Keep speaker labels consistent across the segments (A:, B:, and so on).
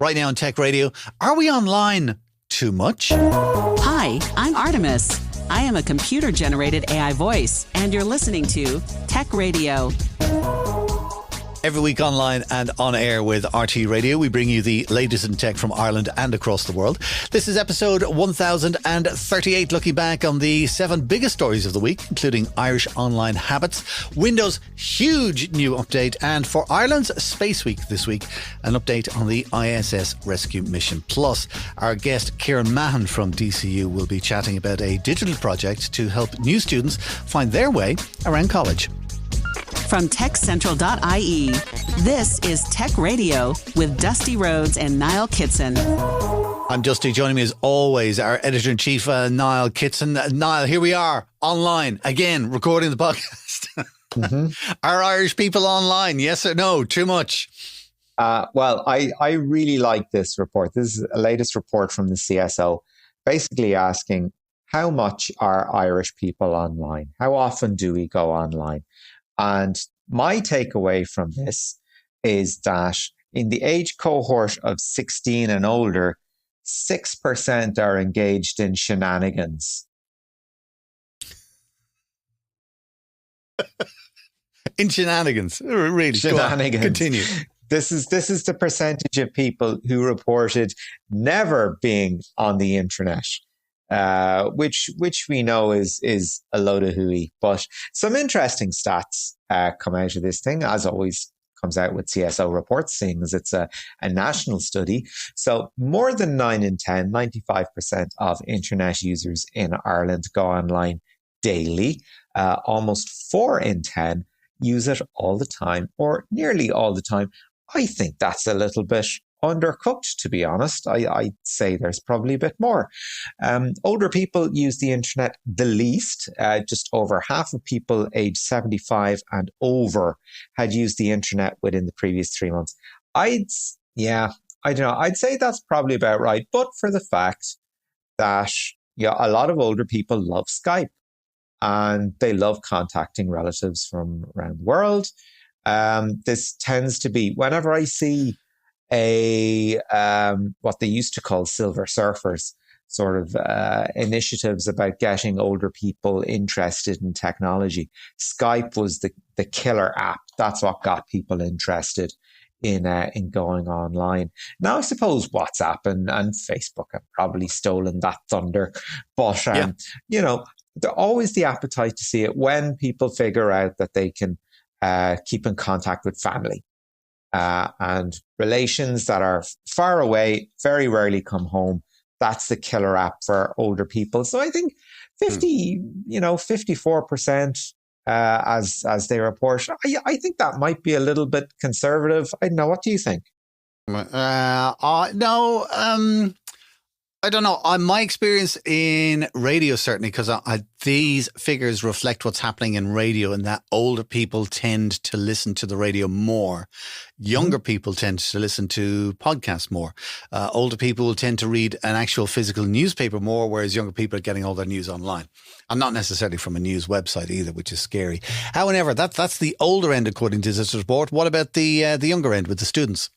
A: Right now on Tech Radio, are we online too much?
B: Hi, I'm Artemis. I am a computer-generated AI voice, and you're listening to Tech Radio.
A: Every week online and on air with RT Radio, we bring you the latest in tech from Ireland and across the world. This is episode 1038, looking back on the 7 biggest stories of the week, including Irish online habits, Windows' huge new update, and for Ireland's Space Week this week, an update on the ISS rescue mission. Plus, our guest Kieran Mahon from DCU will be chatting about a digital project to help new students find their way around college.
B: From techcentral.ie, this is Tech Radio with Dusty Rhodes and Niall Kitson.
A: I'm Dusty. Joining me as always, our editor-in-chief, Niall Kitson. Niall, here we are, online, again, recording the podcast. Are Irish people online? Yes or no? Too much?
C: Well, I really like this report. This is the latest report from the CSO, basically asking, how much are Irish people online? How often do we go online? And my takeaway from this is that in the age cohort of 16 and older, 6% are engaged in shenanigans.
A: In shenanigans? Really?
C: Shenanigans.
A: Continue.
C: This is the percentage of people who reported never being on the internet. Which we know is a load of hooey. But some interesting stats come out of this thing, as always comes out with CSO reports, seeing as it's a national study. So more than 9 in 10, 95% of internet users in Ireland go online daily. Almost 4 in 10 use it all the time, or nearly all the time. I think that's a little bit undercooked, to be honest. I'd say there's probably a bit more. Older people use the internet the least. Just over half of people aged 75 and over had used the internet within the previous 3 months. I don't know. I'd say that's probably about right. But for the fact that a lot of older people love Skype and they love contacting relatives from around the world. This tends to be, whenever I see what they used to call silver surfers, sort of initiatives about getting older people interested in technology. Skype was the killer app. That's what got people interested in going online. Now, I suppose WhatsApp and Facebook have probably stolen that thunder, but there's always the appetite to see it when people figure out that they can keep in contact with family. And relations that are far away very rarely come home. That's the killer app for older people. So I think 54%, as they report. I think that might be a little bit conservative. I don't know. What do you think?
A: No. I don't know. My experience in radio, certainly, because these figures reflect what's happening in radio, and that older people tend to listen to the radio more. Younger people tend to listen to podcasts more. Older people will tend to read an actual physical newspaper more, whereas younger people are getting all their news online. And not necessarily from a news website either, which is scary. However, that's the older end, according to this report. What about the younger end with the students?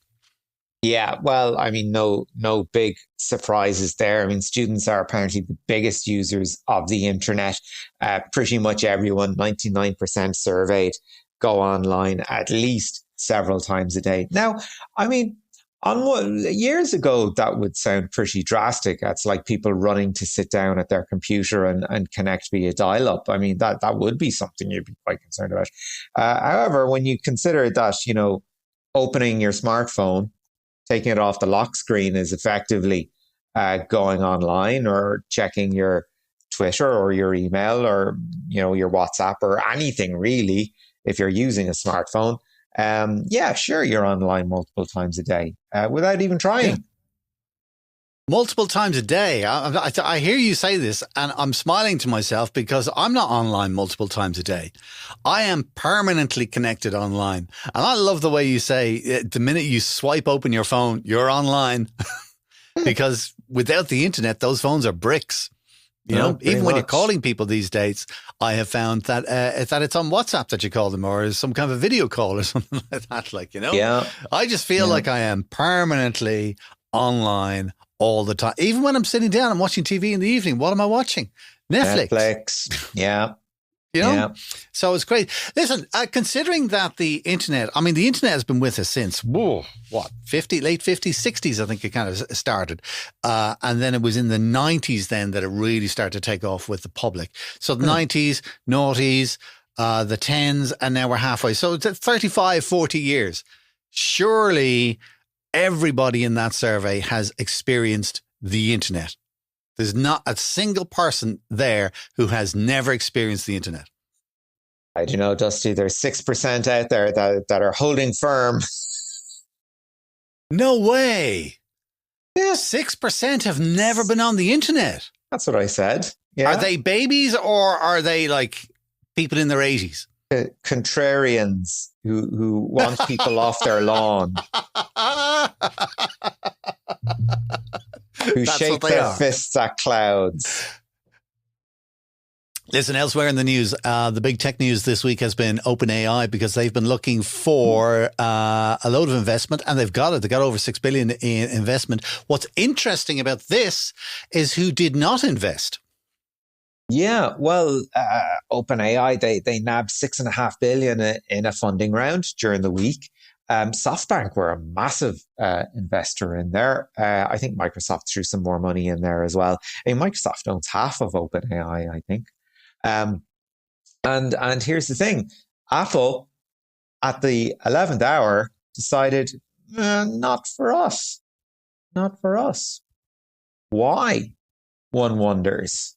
C: Yeah, well, I mean, no big surprises there. I mean, students are apparently the biggest users of the internet. Pretty much everyone, 99% surveyed, go online at least several times a day. Now, I mean, years ago, that would sound pretty drastic. That's like people running to sit down at their computer and connect via dial-up. I mean, that would be something you'd be quite concerned about. However, when you consider that, opening your smartphone, taking it off the lock screen is effectively going online or checking your Twitter or your email or, your WhatsApp or anything really, if you're using a smartphone. Sure, you're online multiple times a day without even trying.
A: Yeah. Multiple times a day. I hear you say this and I'm smiling to myself because I'm not online multiple times a day. I am permanently connected online. And I love the way you say the minute you swipe open your phone, you're online. Because without the internet, those phones are bricks. You
C: No,
A: know,
C: pretty
A: even when you're
C: much.
A: calling people these days, I have found that it's on WhatsApp that you call them, or some kind of a video call or something like that. Like, you know,
C: Yeah,
A: I just feel
C: yeah.
A: like I am permanently online all the time. Even when I'm sitting down and watching TV in the evening, what am I watching? Netflix.
C: Netflix. Yeah,
A: You know,
C: yeah.
A: so it's great. Listen, considering that the internet, I mean, the internet has been with us since, whoa, what, late 50s, 60s, I think it kind of started. And then it was in the 90s then that it really started to take off with the public. So the 90s, noughties, the 10s, and now we're halfway. So it's 35, 40 years. Surely everybody in that survey has experienced the internet. There's not a single person there who has never experienced the internet.
C: I don't know, Dusty. There's 6% out there that are holding firm.
A: No way.
C: Yeah,
A: 6% have never been on the internet.
C: that's what I said. Yeah.
A: Are they babies or are they like people in their 80s?
C: Contrarians who want people off their lawn, who
A: That's
C: shake
A: what they
C: their
A: are.
C: fists at clouds.
A: Listen, elsewhere in the news, the big tech news this week has been OpenAI, because they've been looking for a load of investment, and they've got it. They got over $6 billion in investment. What's interesting about this is who did not invest.
C: Yeah, well, OpenAI, they nabbed $6.5 billion in a funding round during the week. SoftBank were a massive investor in there. I think Microsoft threw some more money in there as well. I mean, Microsoft owns half of OpenAI, I think. And here's the thing: Apple, at the 11th hour, decided, not for us, not for us. Why? One wonders.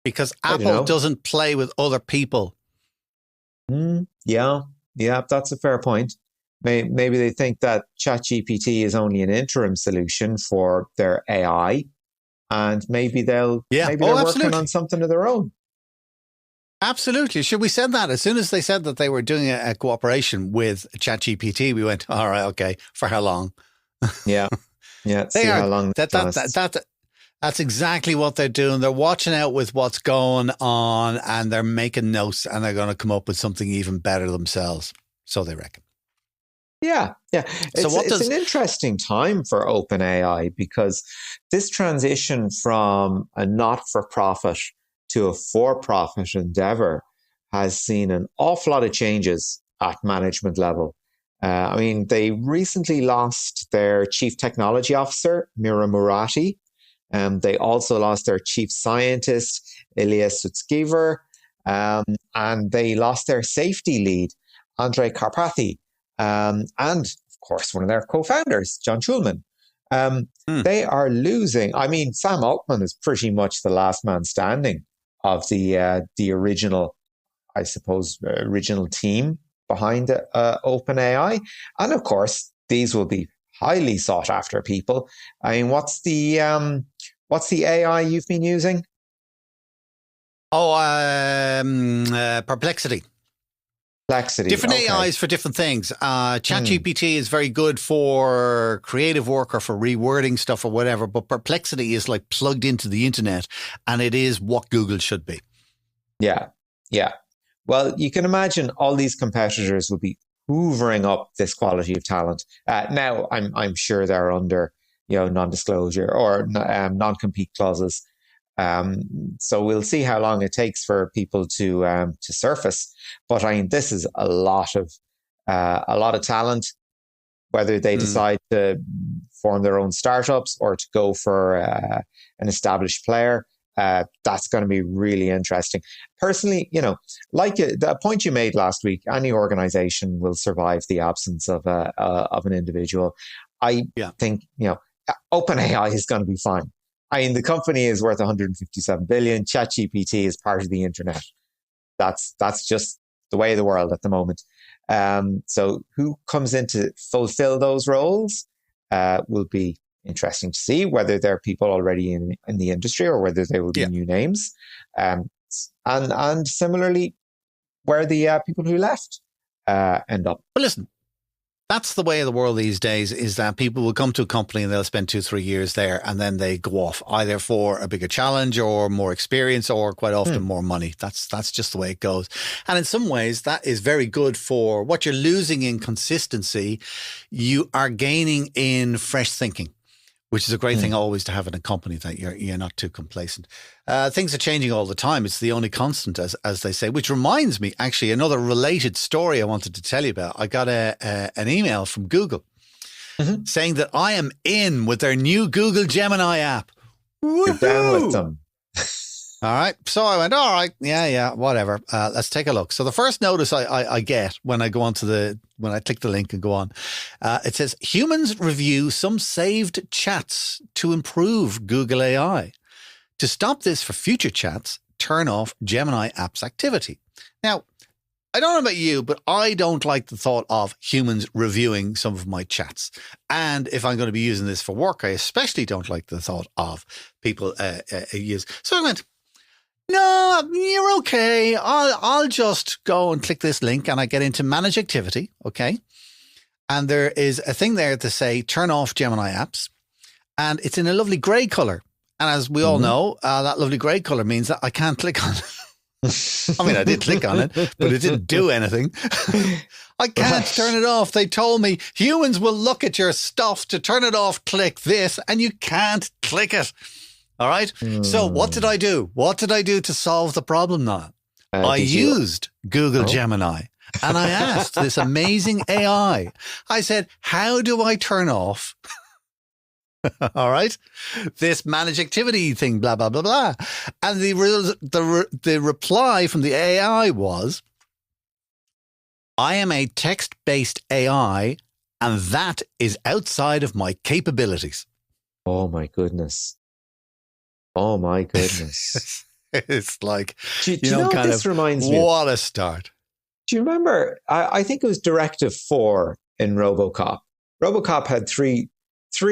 A: Because
C: I don't
A: Apple
C: know.
A: doesn't play with other people.
C: Yeah, that's a fair point. Maybe they think that ChatGPT is only an interim solution for their AI, and maybe they're working
A: absolutely.
C: on something of their own.
A: Absolutely. Should we said that? As soon as they said that they were doing a cooperation with ChatGPT, we went, all right, okay, for how long?
C: Yeah, see how long that lasts.
A: That's exactly what they're doing. They're watching out with what's going on, and they're making notes, and they're going to come up with something even better themselves. So they reckon.
C: Yeah. It's an interesting time for OpenAI, because this transition from a not-for-profit to a for-profit endeavor has seen an awful lot of changes at management level. I mean, they recently lost their chief technology officer, Mira Murati. They also lost their chief scientist, Ilya Sutskever, and they lost their safety lead, Andrei Karpathy, and of course one of their co-founders, John Schulman. They are losing. I mean, Sam Altman is pretty much the last man standing of the original, I suppose, original team behind OpenAI, and of course these will be highly sought after people. I mean, what's the AI you've been using?
A: Perplexity.
C: Perplexity.
A: Different
C: Okay.
A: AIs for different things. ChatGPT is very good for creative work or for rewording stuff or whatever, but Perplexity is like plugged into the internet, and it is what Google should be.
C: Yeah. Well, you can imagine all these competitors will be hoovering up this quality of talent. Now, I'm sure they're under non-disclosure or non-compete clauses. So we'll see how long it takes for people to surface. But I mean, this is a lot of talent. Whether they decide to form their own startups or to go for an established player, that's going to be really interesting. Personally, like the point you made last week, any organization will survive the absence of an individual. I think OpenAI is going to be fine. I mean, the company is worth 157 billion. ChatGPT is part of the internet. That's just the way of the world at the moment. So who comes in to fulfill those roles will be interesting to see, whether they're people already in the industry or whether they will be new names. And similarly, where the people who left end up.
A: But listen, That's the way of the world these days, is that people will come to a company and they'll spend 2-3 years there, and then they go off either for a bigger challenge or more experience, or quite often more money. That's just the way it goes. And in some ways, that is very good for what you're losing in consistency. You are gaining in fresh thinking, which is a great thing always to have in a company, that you're not too complacent. Things are changing all the time. It's the only constant, as they say, which reminds me, actually, another related story I wanted to tell you about. I got an email from Google saying that I am in with their new Google Gemini app.
C: You're down with them.
A: All right. So I went, all right, yeah, whatever. Let's take a look. So the first notice I get when I go on to when I click the link and go on, it says, humans review some saved chats to improve Google AI. To stop this for future chats, turn off Gemini app's activity. Now, I don't know about you, but I don't like the thought of humans reviewing some of my chats. And if I'm going to be using this for work, I especially don't like the thought of people use. So I went, no, you're okay. I'll just go and click this link and I get into manage activity. Okay. And there is a thing there to say, turn off Gemini apps. And it's in a lovely gray color. And as we all know, that lovely gray color means that I can't click on it. I mean, I did click on it, but it didn't do anything. I can't turn it off. They told me humans will look at your stuff. To turn it off, click this, and you can't click it. All right. So what did I do? What did I do to solve the problem now? I used Google Gemini, and I asked this amazing AI. I said, how do I turn off all right, this manage activity thing, blah, blah, blah, blah. And the reply from the AI was, I am a text-based AI, and that is outside of my capabilities.
C: Oh, my goodness. Oh, my goodness.
A: It's like,
C: do you know what this reminds me of?
A: What a start.
C: Do you remember, I think it was Directive 4 in RoboCop. RoboCop had three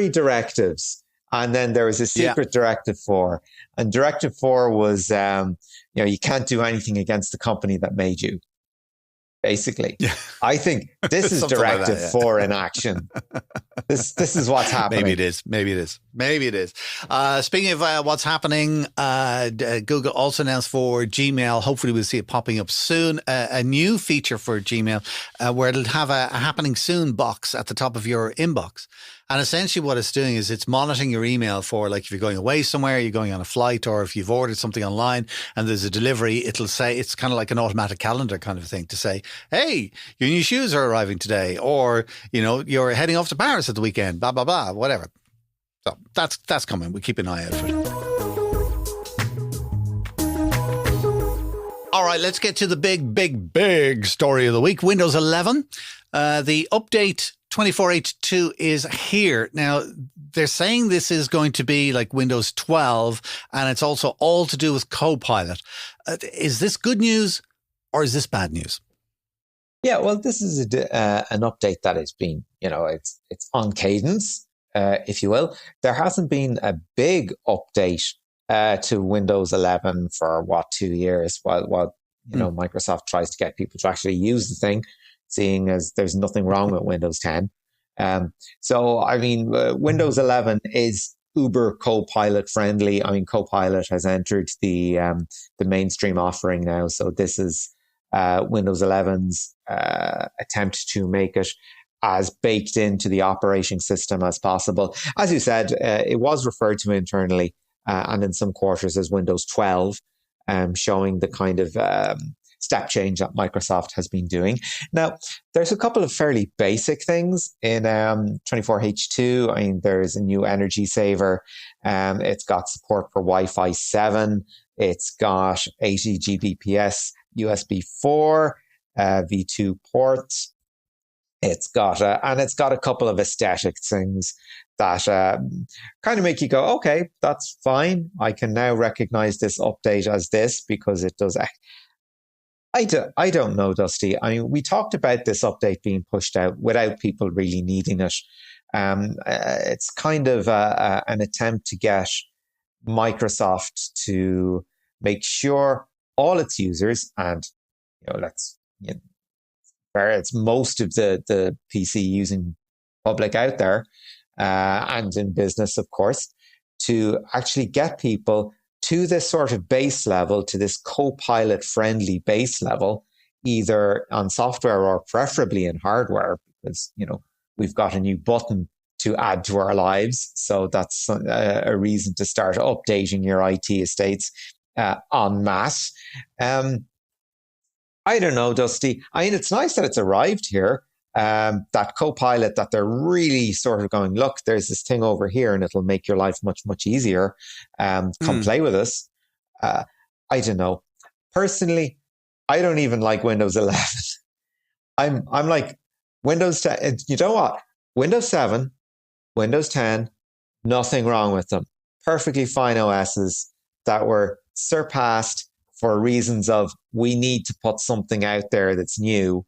C: directives, and then there was a secret Directive 4. And Directive 4 was, you can't do anything against the company that made you. Basically, I think this is Directive like that, 4 in action. This is what's happening.
A: Maybe it is. Speaking of what's happening, Google also announced for Gmail, hopefully we'll see it popping up soon, a new feature for Gmail where it'll have a happening soon box at the top of your inbox. And essentially what it's doing is it's monitoring your email for, like, if you're going away somewhere, you're going on a flight, or if you've ordered something online and there's a delivery, it'll say, it's kind of like an automatic calendar kind of thing to say, hey, your new shoes are arriving today, or, you're heading off to Paris at the weekend, blah, blah, blah, whatever. So that's coming. We keep an eye out for it. All right, let's get to the big story of the week. Windows 11, the update 24H2 is here. Now, they're saying this is going to be like Windows 12, and it's also all to do with Copilot. Is this good news or is this bad news?
C: Yeah, well, this is an update that has been, it's on cadence, if you will. There hasn't been a big update to Windows 11 for 2 years, while Microsoft tries to get people to actually use the thing, seeing as there's nothing wrong with Windows 10. Windows 11 is uber Copilot friendly. I mean, Copilot has entered the mainstream offering now. So this is Windows 11's attempt to make it as baked into the operating system as possible. As you said, it was referred to internally and in some quarters as Windows 12, showing the kind of step change that Microsoft has been doing. Now, there's a couple of fairly basic things in 24H2. I mean, there's a new energy saver. It's got support for Wi-Fi 7. It's got 80 Gbps USB 4, V2 ports. It's got a couple of aesthetic things that kind of make you go, okay, that's fine. I can now recognize this update as this because it does. I don't know, Dusty. I mean, we talked about this update being pushed out without people really needing it. It's kind of an attempt to get Microsoft to make sure all its users, and it's most of the PC using public out there, and in business, of course, to actually get people to this sort of base level, to this Copilot friendly base level, either on software or preferably in hardware, because, we've got a new button to add to our lives. So that's a reason to start updating your IT estates en masse. I don't know, Dusty. I mean, it's nice that it's arrived here. That Copilot, that they're really sort of going, look, there's this thing over here and it'll make your life much, much easier. Come play with us. I don't know. Personally, I don't even like Windows 11. I'm like Windows 10. You know what? Windows 7, Windows 10, nothing wrong with them. Perfectly fine OSs that were surpassed for reasons of we need to put something out there that's new.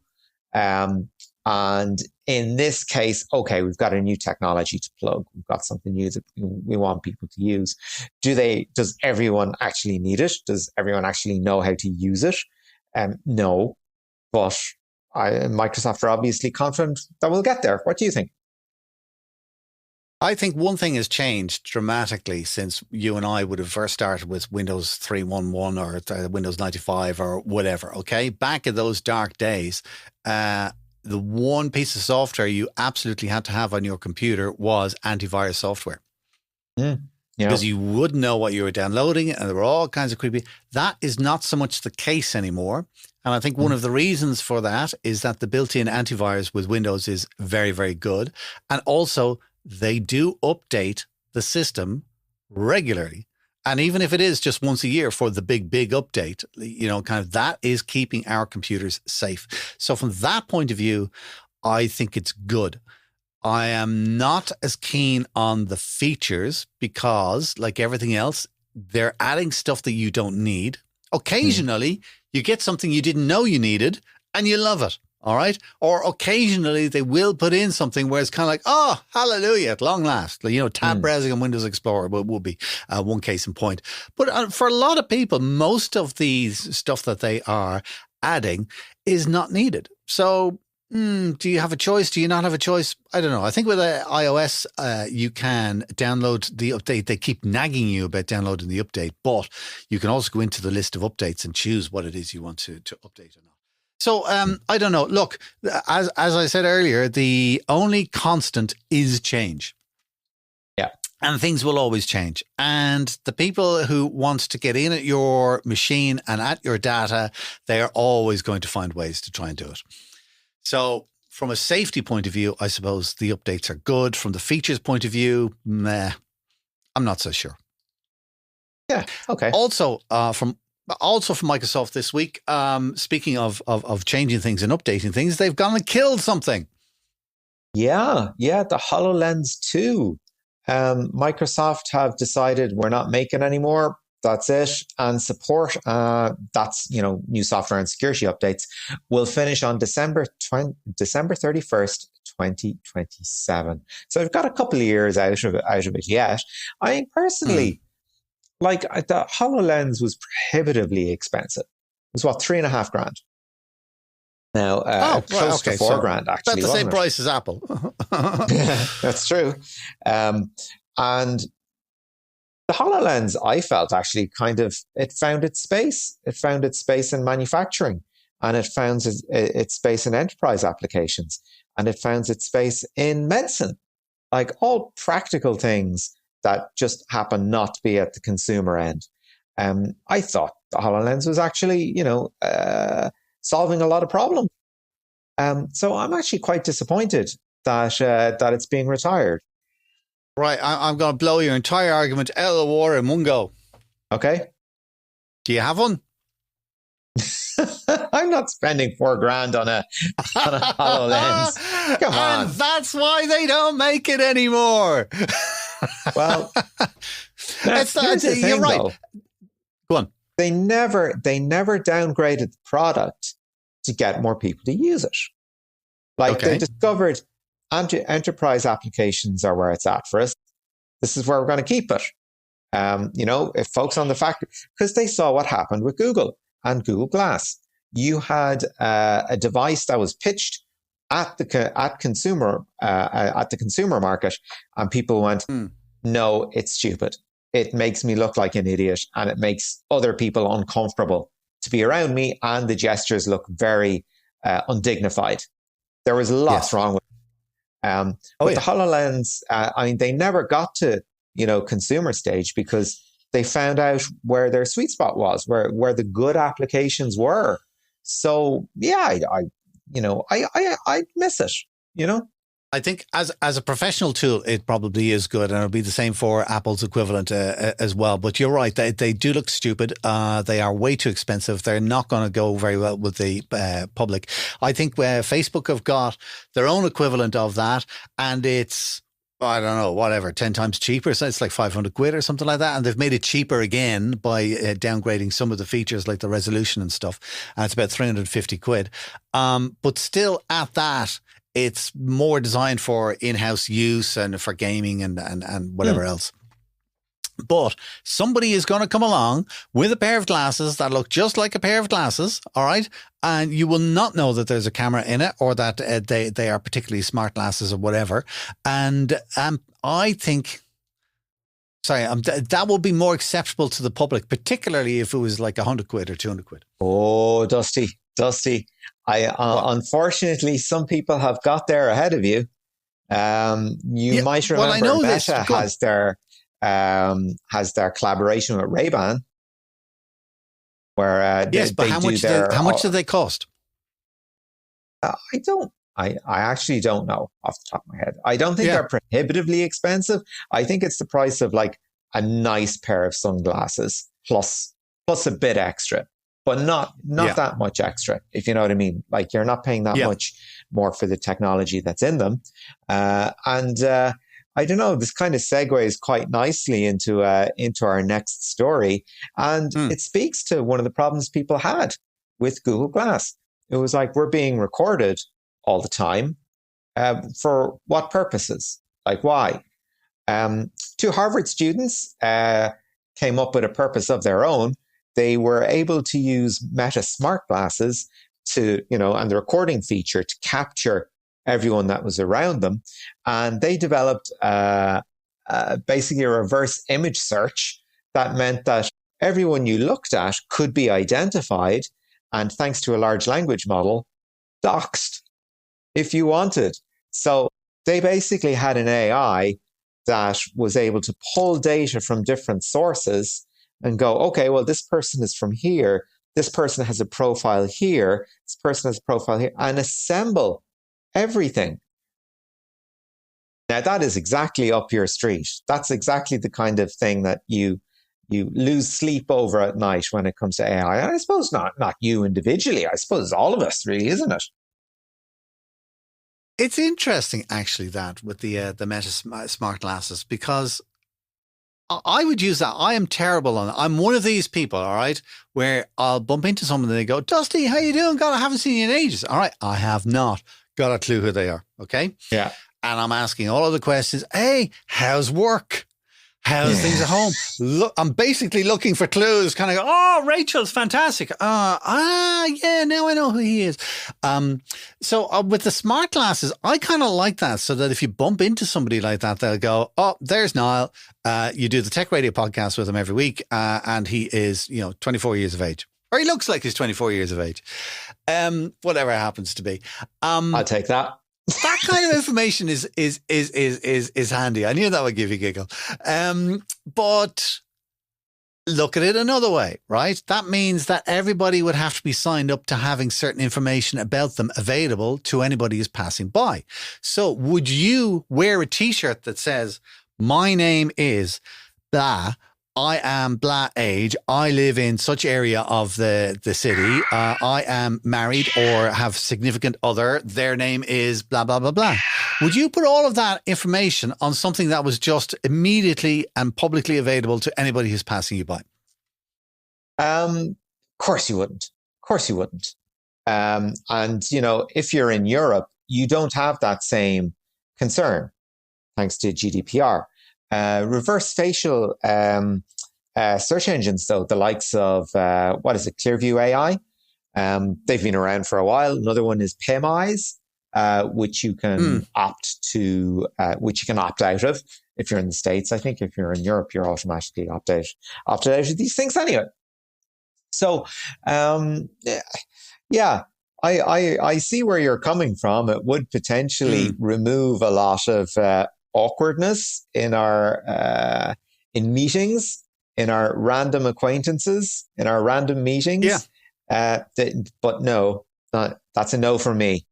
C: And in this case, okay, we've got a new technology to plug. We've got something new that we want people to use. Does everyone actually need it? Does everyone actually know how to use it? No, but Microsoft are obviously confident that we'll get there. What do you think?
A: I think one thing has changed dramatically since you and I would have first started with Windows 3.1.1 or Windows 95 or whatever, okay? Back in those dark days, the one piece of software you absolutely had to have on your computer was antivirus software. Yeah. Because you wouldn't know what you were downloading and there were all kinds of creepy. That is not so much the case anymore. And I think one of the reasons for that is that the built-in antivirus with Windows is very, very good. And also, they do update the system regularly. And even if it is just once a year for the big update, kind of that is keeping our computers safe. So from that point of view, I think it's good. I am not as keen on the features because, like everything else, they're adding stuff that you don't need. Occasionally, you get something you didn't know you needed and you love it. All right. Or occasionally they will put in something where it's kind of like, oh, hallelujah, at long last. Tab browsing on Windows Explorer will be one case in point. But for a lot of people, most of these stuff that they are adding is not needed. So do you have a choice? Do you not have a choice? I don't know. I think with iOS, you can download the update. They keep nagging you about downloading the update, but you can also go into the list of updates and choose what it is you want to update or not. So I don't know. Look, as I said earlier, the only constant is change.
C: Yeah.
A: And things will always change. And the people who want to get in at your machine and at your data, they are always going to find ways to try and do it. So from a safety point of view, I suppose the updates are good. From the features point of view, I'm not so sure.
C: Yeah. Okay.
A: Also, from Microsoft this week, speaking of changing things and updating things, they've gone and killed something.
C: Yeah, the HoloLens 2. Microsoft have decided we're not making anymore. That's it. And support, that's, new software and security updates, will finish on December 31st, 2027. So we've got a couple of years out of it yet. I mean, personally, like the HoloLens was prohibitively expensive. It was what, $3,500. Now, close to $4,000 actually.
A: That's the same price as Apple.
C: That's true. And the HoloLens, I felt actually it found its space. It found its space in manufacturing, and it found its space in enterprise applications, and it found its space in medicine, like all practical things that just happen not to be at the consumer end. I thought the HoloLens was actually, solving a lot of problems. So I'm actually quite disappointed that it's being retired.
A: Right, I'm going to blow your entire argument out of the water in one go.
C: Okay.
A: Do you have one?
C: I'm not spending $4,000 on a HoloLens. Come on.
A: And that's why they don't make it anymore.
C: Well,
A: you're right. Though. Go on.
C: They never downgraded the product to get more people to use it. They discovered enterprise applications are where it's at for us. This is where we're going to keep it. If folks on the factory, because they saw what happened with Google and Google Glass. you had a device that was pitched at the consumer market, and people went, "No, it's stupid. It makes me look like an idiot, and it makes other people uncomfortable to be around me, and the gestures look very undignified." There was lots wrong with it. But the HoloLens, I mean, they never got to consumer stage because they found out where their sweet spot was, where the good applications were. So yeah, I miss it.
A: I think as a professional tool, it probably is good, and it'll be the same for Apple's equivalent as well. But you're right; they do look stupid. They are way too expensive. They're not going to go very well with the public. I think Facebook have got their own equivalent of that, and it's, I don't know, whatever, 10 times cheaper. So it's like 500 quid or something like that. And they've made it cheaper again by downgrading some of the features like the resolution and stuff. And it's about 350 quid. But still at that, it's more designed for in-house use and for gaming and whatever else. But somebody is going to come along with a pair of glasses that look just like a pair of glasses, all right? And you will not know that there's a camera in it or that they are particularly smart glasses or whatever. And I think, that will be more acceptable to the public, particularly if it was like 100 quid or 200 quid.
C: Oh, Dusty. Unfortunately, some people have got there ahead of you. You might remember
A: I know
C: Meta has their collaboration with Ray-Ban, where
A: but how much do they cost?
C: I actually don't know off the top of my head. I don't think they're prohibitively expensive. I think it's the price of like a nice pair of sunglasses plus a bit extra, but not that much extra, if you know what I mean. Like, you're not paying that much more for the technology that's in them. I don't know, this kind of segues quite nicely into our next story. And it speaks to one of the problems people had with Google Glass. It was like, we're being recorded all the time. For what purposes? Like, why? Two Harvard students came up with a purpose of their own. They were able to use Meta smart glasses and the recording feature to capture everyone that was around them. And they developed basically a reverse image search that meant that everyone you looked at could be identified, and thanks to a large language model, doxed if you wanted. So they basically had an AI that was able to pull data from different sources and go, okay, well, this person is from here, this person has a profile here, this person has a profile here, and assemble everything. Now, that is exactly up your street. That's exactly the kind of thing that you lose sleep over at night when it comes to AI. And I suppose not you individually. I suppose all of us, really, isn't it?
A: It's interesting, actually, that with the Meta smart glasses, because I would use that. I am terrible on it. I'm one of these people, all right, where I'll bump into someone and they go, "Dusty, how you doing? God, I haven't seen you in ages." All right, I have not got a clue who they are, okay?
C: Yeah.
A: And I'm asking all of the questions. Hey, how's work? How's things at home? Look, I'm basically looking for clues. Kind of go, "Oh, Rachel's fantastic. Now I know who he is." So with the smart glasses, I kind of like that, so that if you bump into somebody like that, they'll go, "Oh, there's Niall. You do the Tech Radio podcast with him every week, and he is, 24 years of age, or he looks like he's 24 years of age, whatever it happens to be."
C: I'll take that.
A: That kind of information is handy. I knew that would give you a giggle. But look at it another way, right? That means that everybody would have to be signed up to having certain information about them available to anybody who's passing by. So would you wear a t-shirt that says, "My name is blah, I am blah age, I live in such area of the city, I am married or have significant other, their name is blah, blah, blah, blah"? Would you put all of that information on something that was just immediately and publicly available to anybody who's passing you by?
C: Of course you wouldn't. Of course you wouldn't. And, if you're in Europe, you don't have that same concern, thanks to GDPR. Reverse facial search engines, though, the likes of, Clearview AI, They've been around for a while. Another one is PIMEYES, which you can which you can opt out of if you're in the States. I think if you're in Europe, you're automatically opted out of these things anyway. So, yeah, I see where you're coming from. It would potentially remove a lot of awkwardness in our in meetings, in our random acquaintances, in our random meetings. Yeah. But no, that's a no for me.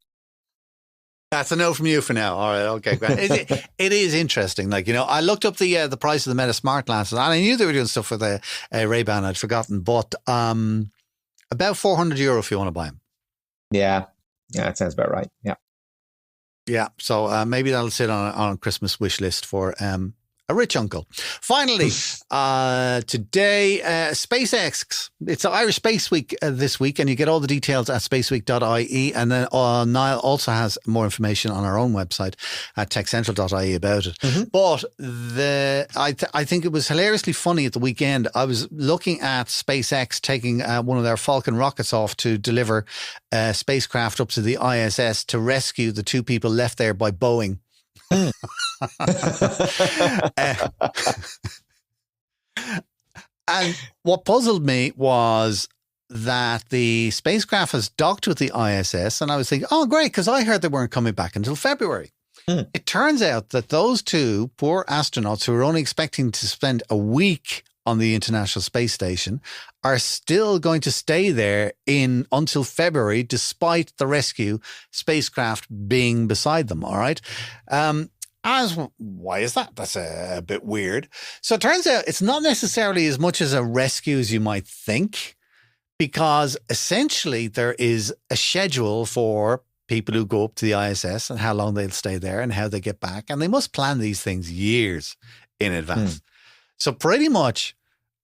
A: That's a no from you for now. All right, okay, great. It is interesting. Like, I looked up the price of the Meta Smart glasses, and I knew they were doing stuff with the Ray-Ban. I'd forgotten, but about €400 if you want to buy them.
C: Yeah, that sounds about right. Yeah.
A: So maybe that'll sit on a Christmas wish list for a rich uncle. Finally, today, SpaceX. It's Irish Space Week this week, and you get all the details at spaceweek.ie. And then Niall also has more information on our own website at techcentral.ie about it. Mm-hmm. But I think it was hilariously funny at the weekend. I was looking at SpaceX taking one of their Falcon rockets off to deliver a spacecraft up to the ISS to rescue the two people left there by Boeing. And what puzzled me was that the spacecraft has docked with the ISS, and I was thinking, oh, great, because I heard they weren't coming back until February. It turns out that those two poor astronauts who were only expecting to spend a week on the International Space Station are still going to stay there until February, despite the rescue spacecraft being beside them. All right. Why is that? That's a bit weird. So it turns out it's not necessarily as much as a rescue as you might think, because essentially there is a schedule for people who go up to the ISS and how long they'll stay there and how they get back. And they must plan these things years in advance. So pretty much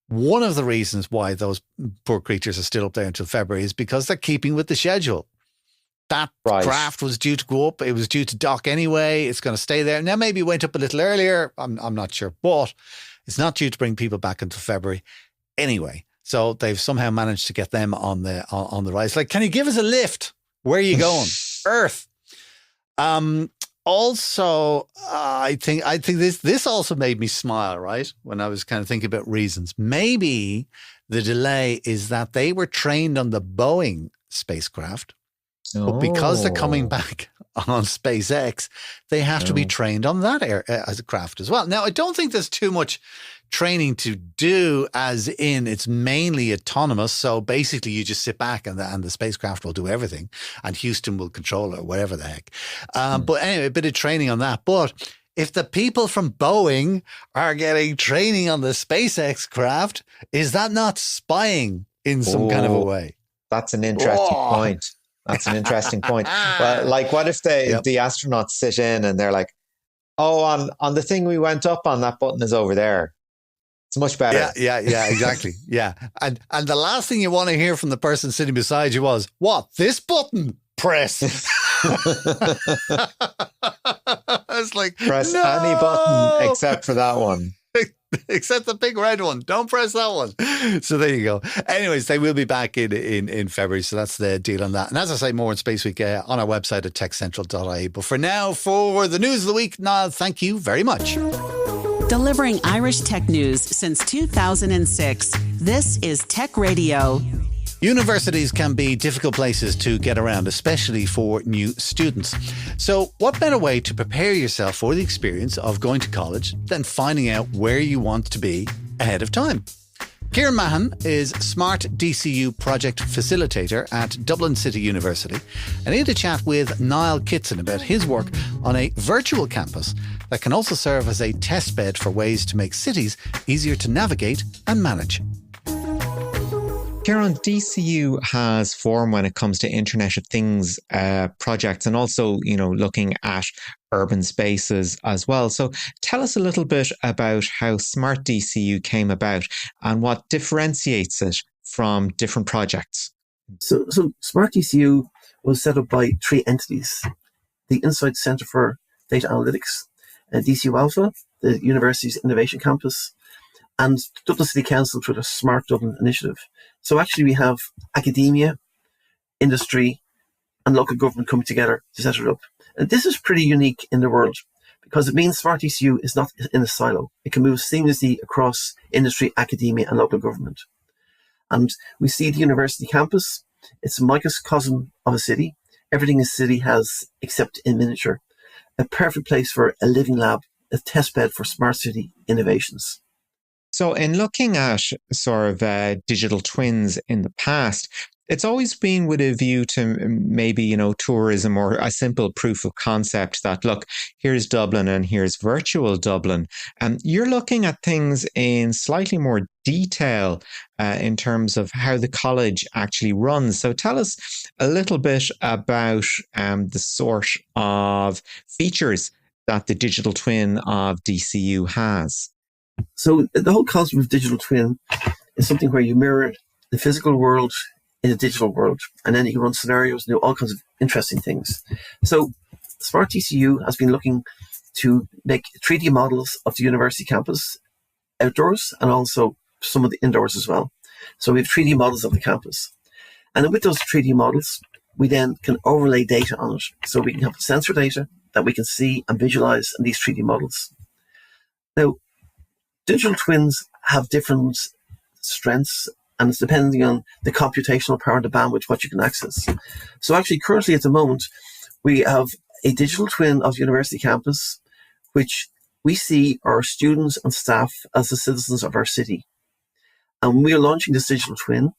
A: one of the reasons why those poor creatures are still up there until February is because they're keeping with the schedule. That craft was due to go up. It was due to dock anyway. It's going to stay there. Now, maybe it went up a little earlier. I'm not sure, but it's not due to bring people back until February anyway. So they've somehow managed to get them on the rise. Like, can you give us a lift? Where are you going? Earth. Also, I think this also made me smile, right? When I was kind of thinking about reasons. Maybe the delay is that they were trained on the Boeing spacecraft, but because they're coming back on SpaceX, they have to be trained on that as a craft as well. Now, I don't think there's too much training to do, as in it's mainly autonomous. So basically you just sit back and the spacecraft will do everything and Houston will control it or whatever the heck. But anyway, a bit of training on that. But if the people from Boeing are getting training on the SpaceX craft, is that not spying in some kind of a way?
C: That's an interesting point. That's an interesting point. Well, like, what if the astronauts sit in and they're like, oh, on the thing we went up on, that button is over there. It's much better.
A: Yeah, exactly. Yeah. And the last thing you want to hear from the person sitting beside you was, what? This button? Press. It's like,
C: press any button except for that one.
A: Except the big red one. Don't press that one. So there you go. Anyways, they will be back in February. So that's the deal on that. And as I say, more on Space Week on our website at techcentral.ie. But for now, for the news of the week, Niall, thank you very much.
B: Delivering Irish tech news since 2006. This is Tech Radio.
A: Universities can be difficult places to get around, especially for new students. So what better way to prepare yourself for the experience of going to college than finding out where you want to be ahead of time? Kieran Mahon is Smart DCU Project Facilitator at Dublin City University, and he had a chat with Niall Kitson about his work on a virtual campus that can also serve as a testbed for ways to make cities easier to navigate and manage.
C: Kieran, DCU has form when it comes to Internet of Things projects, and also, looking at urban spaces as well. So tell us a little bit about how Smart DCU came about and what differentiates it from different projects.
D: So Smart DCU was set up by three entities: the Insight Centre for Data Analytics, DCU Alpha, the university's Innovation Campus, and Dublin City Council through the Smart Dublin initiative. So actually we have academia, industry, and local government coming together to set it up. And this is pretty unique in the world because it means Smart DCU is not in a silo. It can move seamlessly across industry, academia, and local government. And we see the university campus. It's a microcosm of a city. Everything a city has except in miniature. A perfect place for a living lab, a test bed for smart city innovations.
C: So in looking at sort of digital twins in the past, it's always been with a view to maybe, tourism or a simple proof of concept that, look, here's Dublin and here's virtual Dublin. And you're looking at things in slightly more detail in terms of how the college actually runs. So tell us a little bit about the sort of features that the digital twin of DCU has.
D: So the whole concept of digital twin is something where you mirror the physical world in a digital world, and then you can run scenarios and do all kinds of interesting things. So Smart DCU has been looking to make 3D models of the university campus outdoors and also some of the indoors as well. So we have 3D models of the campus. And then with those 3D models, we then can overlay data on it. So we can have sensor data that we can see and visualize in these 3D models. Now, digital twins have different strengths, and it's depending on the computational power and the bandwidth, what you can access. So actually, currently at the moment, we have a digital twin of the university campus, which we see our students and staff as the citizens of our city. And we are launching this digital twin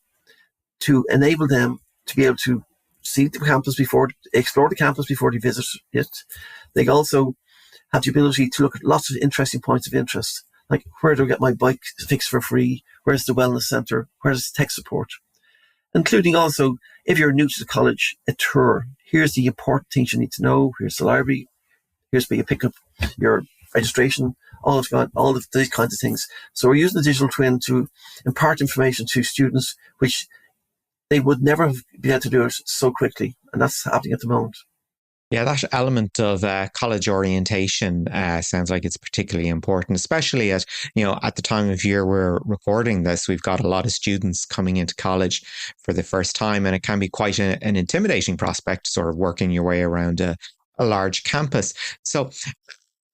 D: to enable them to be able to see the campus explore the campus before they visit it. They also have the ability to look at lots of interesting points of interest, like where do I get my bike fixed for free? Where's the wellness centre? Where's tech support? Including also, if you're new to the college, a tour. Here's the important things you need to know. Here's the library. Here's where you pick up your registration. All of these kinds of things. So we're using the digital twin to impart information to students, which they would never have been able to do it so quickly. And that's happening at the moment.
C: Yeah, that element of college orientation sounds like it's particularly important, especially at the time of year we're recording this. We've got a lot of students coming into college for the first time, and it can be quite an intimidating prospect, sort of working your way around a large campus. So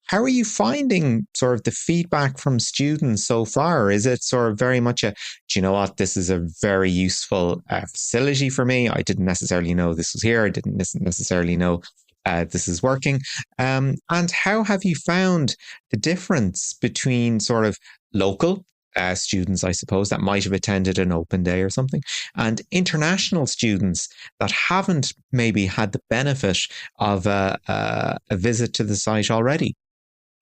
C: how are you finding sort of the feedback from students so far? Is it sort of very much do you know what, this is a very useful facility for me. I didn't necessarily know this was here. I didn't necessarily know this is working. And how have you found the difference between sort of local students, I suppose, that might have attended an open day or something, and international students that haven't maybe had the benefit of a visit to the site already?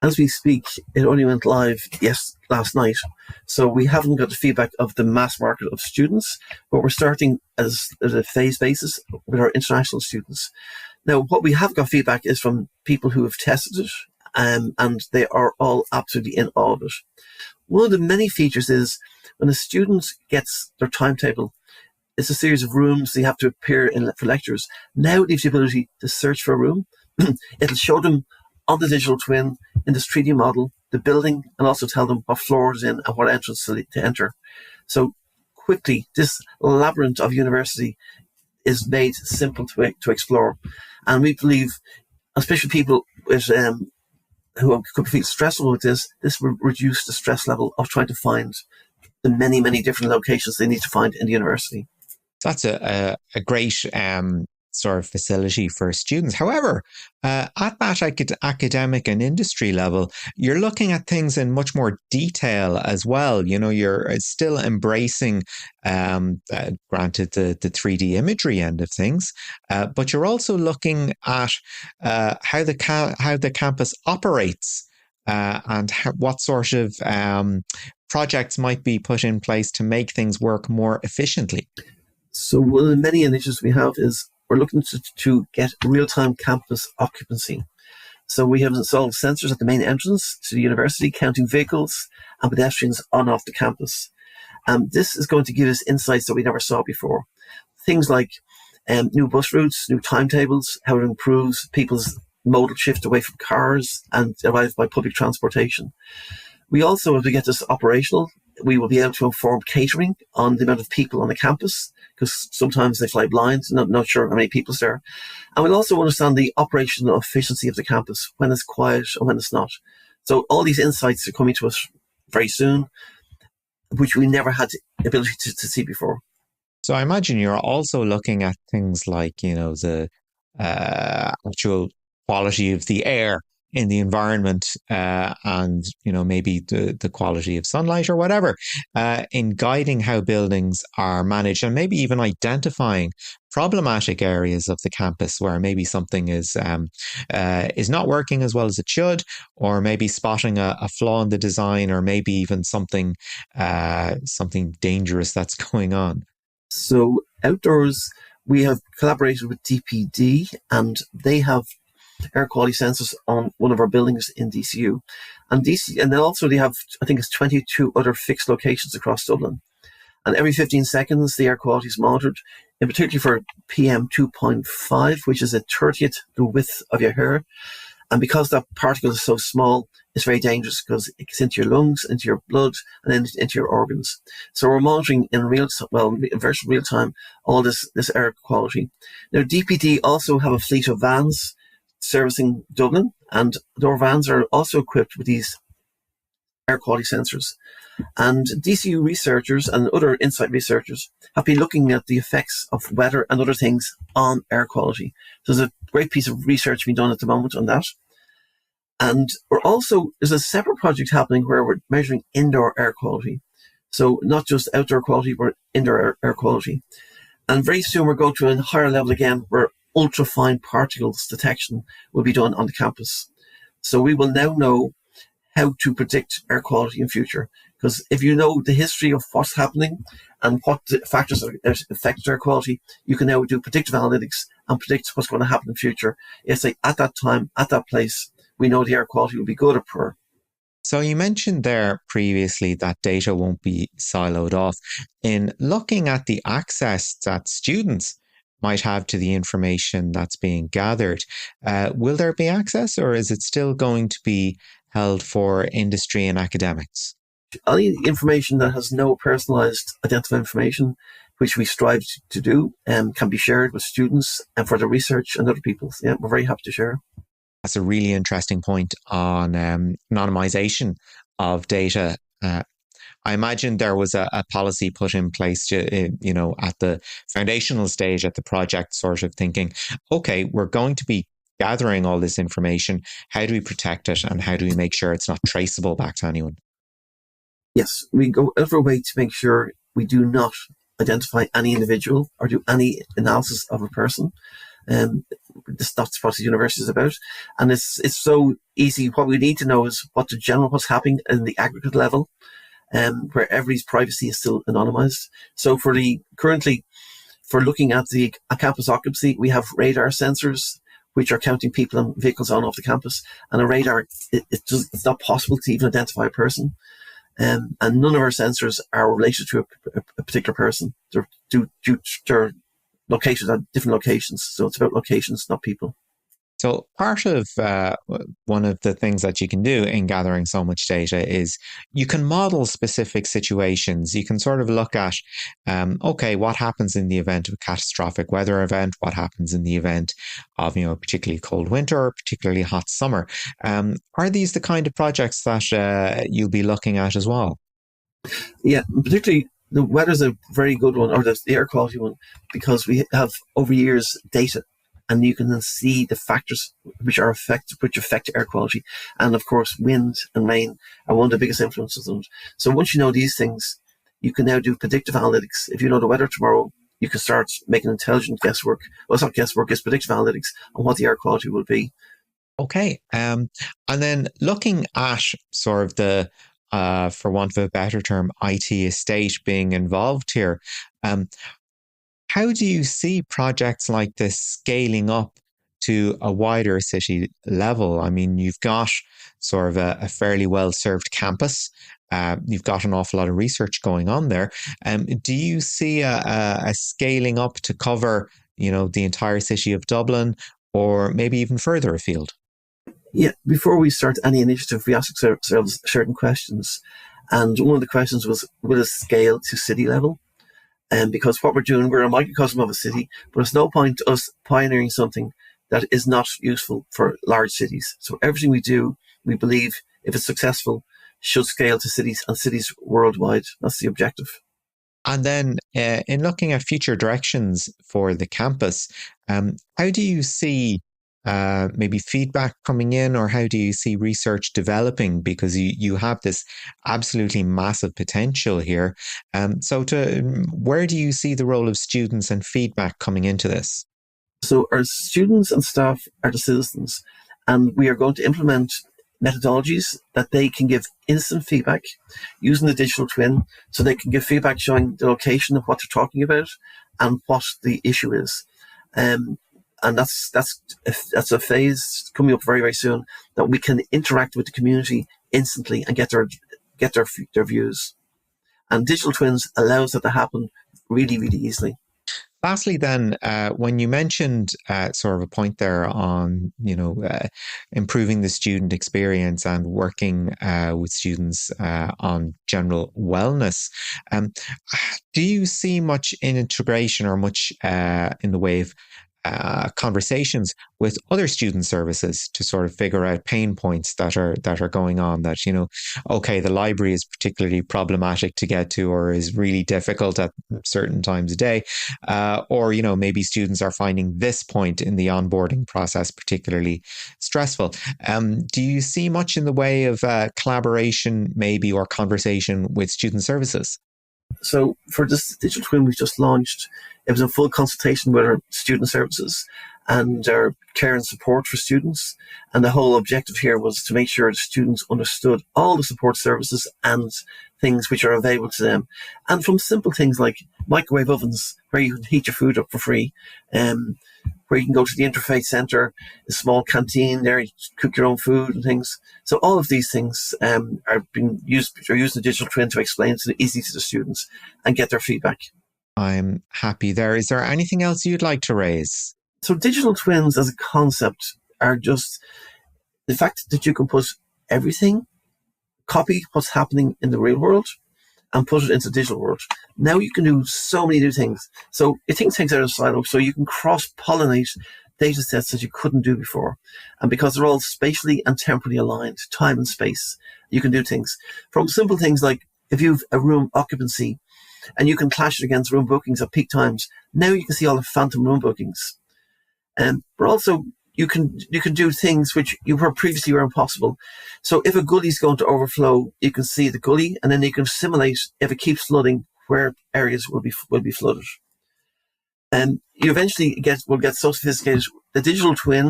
D: As we speak, it only went live last night. So we haven't got the feedback of the mass market of students, but we're starting as a phase basis with our international students. Now, what we have got feedback is from people who have tested it, and they are all absolutely in awe of it. One of the many features is when a student gets their timetable, it's a series of rooms they have to appear in for lectures. Now it gives the ability to search for a room. It'll show them on the digital twin in this 3D model, the building, and also tell them what floor it's in and what entrance to enter. So quickly, this labyrinth of university is made simple to explore. And we believe, especially people with, who could feel stressful with this will reduce the stress level of trying to find the many, many different locations they need to find in the university.
C: That's a great sort of facility for students. However, at that academic and industry level, you're looking at things in much more detail as well. You're still embracing, granted, the 3D imagery end of things, but you're also looking at how the campus operates and what sort of projects might be put in place to make things work more efficiently.
D: So one of the many initiatives we have is we're looking to get real-time campus occupancy. So we have installed sensors at the main entrance to the university, counting vehicles and pedestrians on and off the campus. This is going to give us insights that we never saw before. Things like new bus routes, new timetables, how it improves people's modal shift away from cars and arrive by public transportation. We also, as we get this operational, we will be able to inform catering on the amount of people on the campus, because sometimes they fly blind, not sure how many people's there. And we'll also understand the operational efficiency of the campus, when it's quiet and when it's not. So all these insights are coming to us very soon, which we never had the ability to see before.
C: So I imagine you're also looking at things like, the actual quality of the air in the environment, and maybe the quality of sunlight or whatever, in guiding how buildings are managed, and maybe even identifying problematic areas of the campus where maybe something is not working as well as it should, or maybe spotting a flaw in the design, or maybe even something dangerous that's going on.
D: So outdoors, we have collaborated with DPD, and they have air quality sensors on one of our buildings in DCU. And then also they have, I think it's 22 other fixed locations across Dublin. And every 15 seconds, the air quality is monitored, in particular for PM 2.5, which is a 30th the width of your hair. And because that particle is so small, it's very dangerous because it gets into your lungs, into your blood, and then into your organs. So we're monitoring in virtual real time, all this air quality. Now, DPD also have a fleet of vans servicing Dublin, and their vans are also equipped with these air quality sensors. And DCU researchers and other insight researchers have been looking at the effects of weather and other things on air quality. So there's a great piece of research being done at the moment on that. And there's a separate project happening where we're measuring indoor air quality. So not just outdoor quality, but indoor air quality. And very soon we're going to a higher level again, where ultrafine particles detection will be done on the campus. So we will now know how to predict air quality in future. Because if you know the history of what's happening and what the factors affect air quality, you can now do predictive analytics and predict what's going to happen in future. It's like at that time, at that place, we know the air quality will be good or poor.
C: So you mentioned there previously that data won't be siloed off. In looking at the access that students might have to the information that's being gathered, will there be access, or is it still going to be held for industry and academics?
D: Any information that has no personalized identified information, which we strive to do, can be shared with students and for the research and other people. Yeah, we're very happy to share.
C: That's a really interesting point on anonymization of data. I imagine there was a policy put in place to, at the foundational stage, at the project, sort of thinking, okay, we're going to be gathering all this information. How do we protect it, and how do we make sure it's not traceable back to anyone?
D: Yes, we go out of our way to make sure we do not identify any individual or do any analysis of a person. That's what the university is about. And it's so easy. What we need to know is what's happening in the aggregate level, where everybody's privacy is still anonymized. So for looking at the campus occupancy, we have radar sensors which are counting people and vehicles on off the campus. And a radar, it's not possible to even identify a person. And none of our sensors are related to a particular person. They're locations at different locations. So it's about locations, not people.
C: So part of one of the things that you can do in gathering so much data is you can model specific situations. You can sort of look at, what happens in the event of a catastrophic weather event? What happens in the event of, particularly cold winter or particularly hot summer? Are these the kind of projects that you'll be looking at as well?
D: Yeah, particularly the weather's a very good one, or the air quality one, because we have over years data. And you can then see the factors which affect air quality. And of course, wind and rain are one of the biggest influences on it. So once you know these things, you can now do predictive analytics. If you know the weather tomorrow, you can start making intelligent guesswork. Well, it's not guesswork, it's predictive analytics on what the air quality will be.
C: Okay. And then looking at sort of the, for want of a better term, IT estate being involved here, how do you see projects like this scaling up to a wider city level? I mean, you've got sort of a fairly well-served campus. You've got an awful lot of research going on there. Do you see a scaling up to cover, the entire city of Dublin, or maybe even further afield?
D: Yeah, before we start any initiative, we ask ourselves certain questions. And one of the questions was, will it scale to city level? because what we're doing, we're a microcosm of a city, but there's no point to us pioneering something that is not useful for large cities. So everything we do, we believe, if it's successful, should scale to cities and cities worldwide. That's the objective.
C: And then in looking at future directions for the campus, how do you see maybe feedback coming in, or how do you see research developing? Because you have this absolutely massive potential here. So where do you see the role of students and feedback coming into this?
D: So our students and staff are the citizens, and we are going to implement methodologies that they can give instant feedback using the digital twin, so they can give feedback showing the location of what they're talking about and what the issue is. And that's a phase coming up very, very soon, that we can interact with the community instantly and get their views. And digital twins allows that to happen really, really easily.
C: Lastly, then, when you mentioned sort of a point there on, improving the student experience and working with students on general wellness, do you see much in integration or much in the way of conversations with other student services to sort of figure out pain points that are going on, that, okay, the library is particularly problematic to get to, or is really difficult at certain times of day, or maybe students are finding this point in the onboarding process particularly stressful. Do you see much in the way of collaboration maybe, or conversation with student services?
D: So for this digital twin we've just launched, it was a full consultation with our student services and our care and support for students. And the whole objective here was to make sure the students understood all the support services and things which are available to them. And from simple things like microwave ovens, where you can heat your food up for free, where you can go to the interfaith centre, a small canteen there, you cook your own food and things. So all of these things are using the digital twin to explain easily to the students and get their feedback.
C: I'm happy there. Is there anything else you'd like to raise?
D: So digital twins as a concept are just the fact that you can put everything, copy what's happening in the real world and put it into the digital world. Now you can do so many new things. So it takes things out of silo, so you can cross-pollinate data sets that you couldn't do before. And because they're all spatially and temporally aligned, time and space, you can do things. From simple things like if you've a room occupancy and you can clash it against room bookings at peak times, now you can see all the phantom room bookings. But also you can do things which previously were impossible. So if a gully is going to overflow, you can see the gully, and then you can simulate, if it keeps flooding, where areas will be flooded. And you eventually will get so sophisticated, the digital twin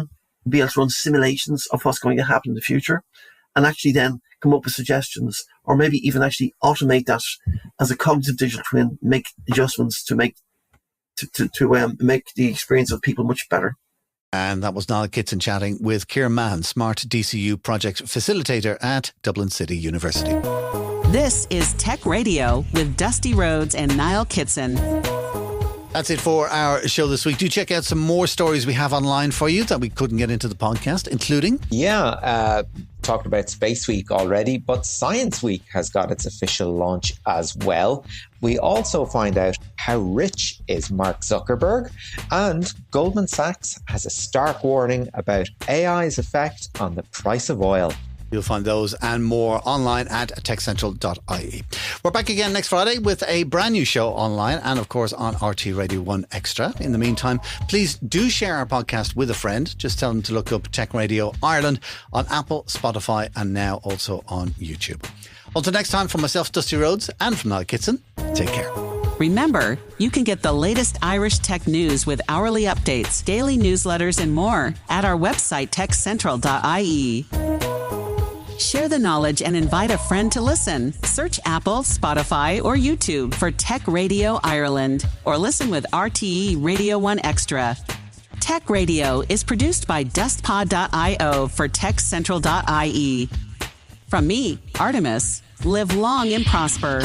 D: will be able to run simulations of what's going to happen in the future, and actually then come up with suggestions, or maybe even actually automate that as a cognitive digital twin, make adjustments to make the experience of people much better.
A: And that was Niall Kitson chatting with Kieran Mahon, Smart DCU Project Facilitator at Dublin City University.
B: This is Tech Radio with Dusty Rhodes and Niall Kitson.
A: That's it for our show this week. Do check out some more stories we have online for you that we couldn't get into the podcast, including...
C: talked about Space Week already, but Science Week has got its official launch as well. We also find out how rich is Mark Zuckerberg, and Goldman Sachs has a stark warning about AI's effect on the price of oil.
A: You'll find those and more online at techcentral.ie. We're back again next Friday with a brand new show online and, of course, on RT Radio 1 Extra. In the meantime, please do share our podcast with a friend. Just tell them to look up Tech Radio Ireland on Apple, Spotify, and now also on YouTube. Until next time, from myself, Dusty Rhodes, and from Niall Kitson, take care.
B: Remember, you can get the latest Irish tech news with hourly updates, daily newsletters, and more at our website, techcentral.ie. Share the knowledge and invite a friend to listen. Search Apple, Spotify, or YouTube for Tech Radio Ireland, or listen with RTE Radio 1 Extra. Tech Radio is produced by dustpod.io for techcentral.ie. From me, Artemis, live long and prosper.